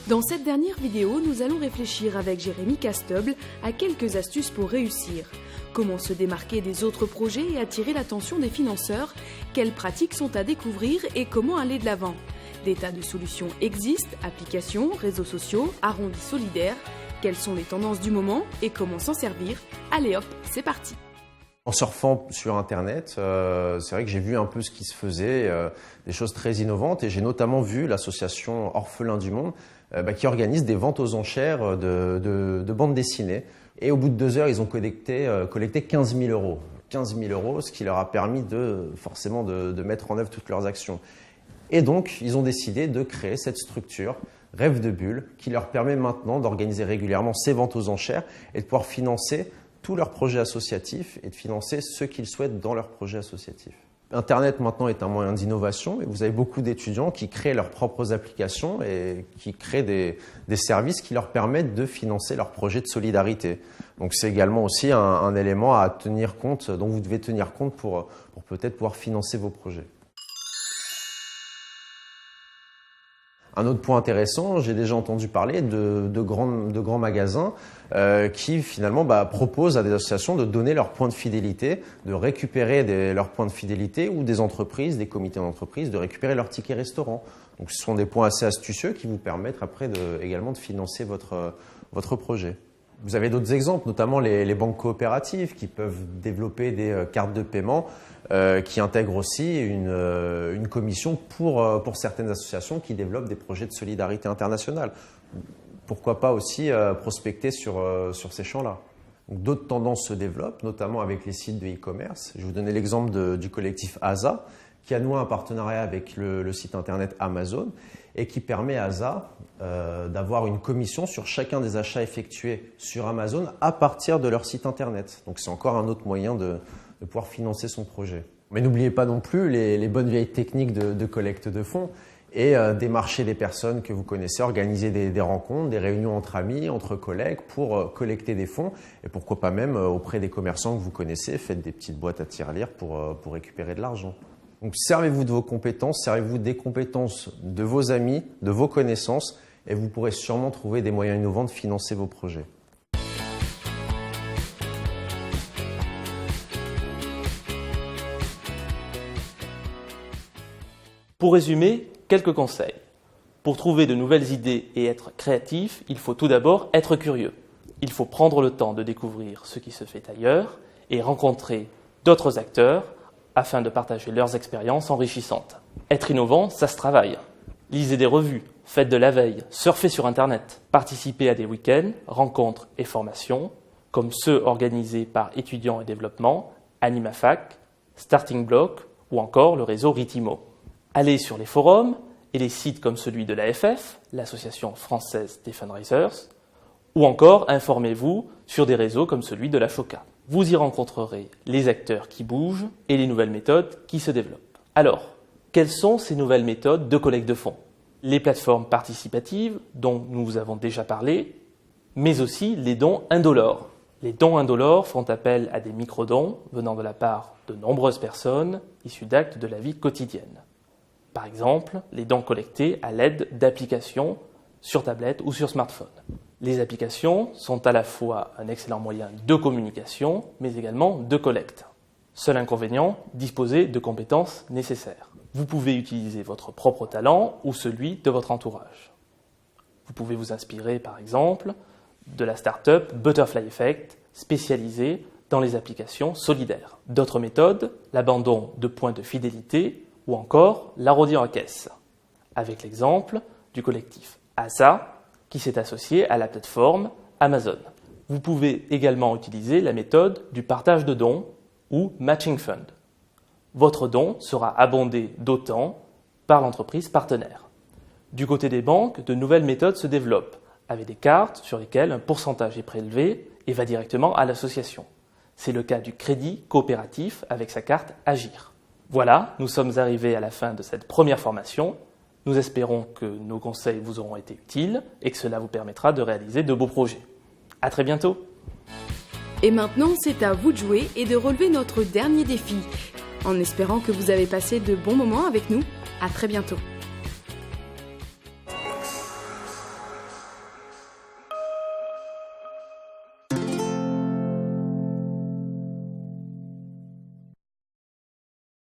Dans cette dernière vidéo, nous allons réfléchir avec Jérémy Casteble à quelques astuces pour réussir. Comment se démarquer des autres projets et attirer l'attention des financeurs? Quelles pratiques sont à découvrir et comment aller de l'avant? Des tas de solutions existent, applications, réseaux sociaux, arrondis solidaires. Quelles sont les tendances du moment et comment s'en servir? Allez hop, c'est parti! En surfant sur Internet, c'est vrai que j'ai vu un peu ce qui se faisait, des choses très innovantes, et j'ai notamment vu l'association Orphelins du Monde qui organise des ventes aux enchères de bandes dessinées. Et au bout de 2 heures, ils ont collecté 15 000 euros. 15 000 euros, ce qui leur a permis forcément de mettre en œuvre toutes leurs actions. Et donc, ils ont décidé de créer cette structure Rêve de Bulle qui leur permet maintenant d'organiser régulièrement ces ventes aux enchères et de pouvoir financer tous leurs projets associatifs et de financer ceux qu'ils souhaitent dans leurs projets associatifs. Internet maintenant est un moyen d'innovation et vous avez beaucoup d'étudiants qui créent leurs propres applications et qui créent des services qui leur permettent de financer leurs projets de solidarité. Donc c'est également aussi un élément à tenir compte, dont vous devez tenir compte pour peut-être pouvoir financer vos projets. Un autre point intéressant, j'ai déjà entendu parler de grands magasins qui finalement proposent à des associations de donner leurs points de fidélité, de récupérer leurs points de fidélité, ou des entreprises, des comités d'entreprise, de récupérer leurs tickets restaurants. Donc ce sont des points assez astucieux qui vous permettent après également de financer votre projet. Vous avez d'autres exemples, notamment les banques coopératives qui peuvent développer des cartes de paiement qui intègrent aussi une commission pour certaines associations qui développent des projets de solidarité internationale. Pourquoi pas aussi prospecter sur ces champs-là. D'autres tendances se développent, notamment avec les sites de e-commerce. Je vais vous donner l'exemple du collectif ASA, qui a noué un partenariat avec le site internet Amazon et qui permet à ASA d'avoir une commission sur chacun des achats effectués sur Amazon à partir de leur site internet. Donc c'est encore un autre moyen de pouvoir financer son projet. Mais n'oubliez pas non plus les bonnes vieilles techniques de collecte de fonds et démarcher des personnes que vous connaissez, organiser des rencontres, des réunions entre amis, entre collègues pour collecter des fonds et pourquoi pas même auprès des commerçants que vous connaissez, faites des petites boîtes à tirelire pour récupérer de l'argent. Donc servez-vous de vos compétences, servez-vous des compétences de vos amis, de vos connaissances et vous pourrez sûrement trouver des moyens innovants de financer vos projets. Pour résumer, quelques conseils. Pour trouver de nouvelles idées et être créatif, il faut tout d'abord être curieux. Il faut prendre le temps de découvrir ce qui se fait ailleurs et rencontrer d'autres acteurs afin de partager leurs expériences enrichissantes. Être innovant, ça se travaille. Lisez des revues, faites de la veille, surfez sur Internet, participez à des week-ends, rencontres et formations, comme ceux organisés par Étudiants et Développement, AnimaFac, Starting Block ou encore le réseau Ritimo. Allez sur les forums et les sites comme celui de l'AFF, l'Association française des fundraisers, ou encore informez-vous sur des réseaux comme celui de la Choca. Vous y rencontrerez les acteurs qui bougent et les nouvelles méthodes qui se développent. Alors, quelles sont ces nouvelles méthodes de collecte de fonds? Les plateformes participatives dont nous avons déjà parlé, mais aussi les dons indolores. Les dons indolores font appel à des microdons venant de la part de nombreuses personnes issues d'actes de la vie quotidienne. Par exemple, les dons collectés à l'aide d'applications sur tablette ou sur smartphone. Les applications sont à la fois un excellent moyen de communication, mais également de collecte. Seul inconvénient, disposer de compétences nécessaires. Vous pouvez utiliser votre propre talent ou celui de votre entourage. Vous pouvez vous inspirer, par exemple, de la start-up Butterfly Effect, spécialisée dans les applications solidaires. D'autres méthodes, l'abandon de points de fidélité ou encore l'arrondi en caisse, avec l'exemple du collectif ASA qui s'est associé à la plateforme Amazon. Vous pouvez également utiliser la méthode du partage de dons ou Matching Fund. Votre don sera abondé d'autant par l'entreprise partenaire. Du côté des banques, de nouvelles méthodes se développent, avec des cartes sur lesquelles un pourcentage est prélevé et va directement à l'association. C'est le cas du crédit coopératif avec sa carte Agir. Voilà, nous sommes arrivés à la fin de cette première formation. Nous espérons que nos conseils vous auront été utiles et que cela vous permettra de réaliser de beaux projets. À très bientôt. Et maintenant, c'est à vous de jouer et de relever notre dernier défi. En espérant que vous avez passé de bons moments avec nous. À très bientôt.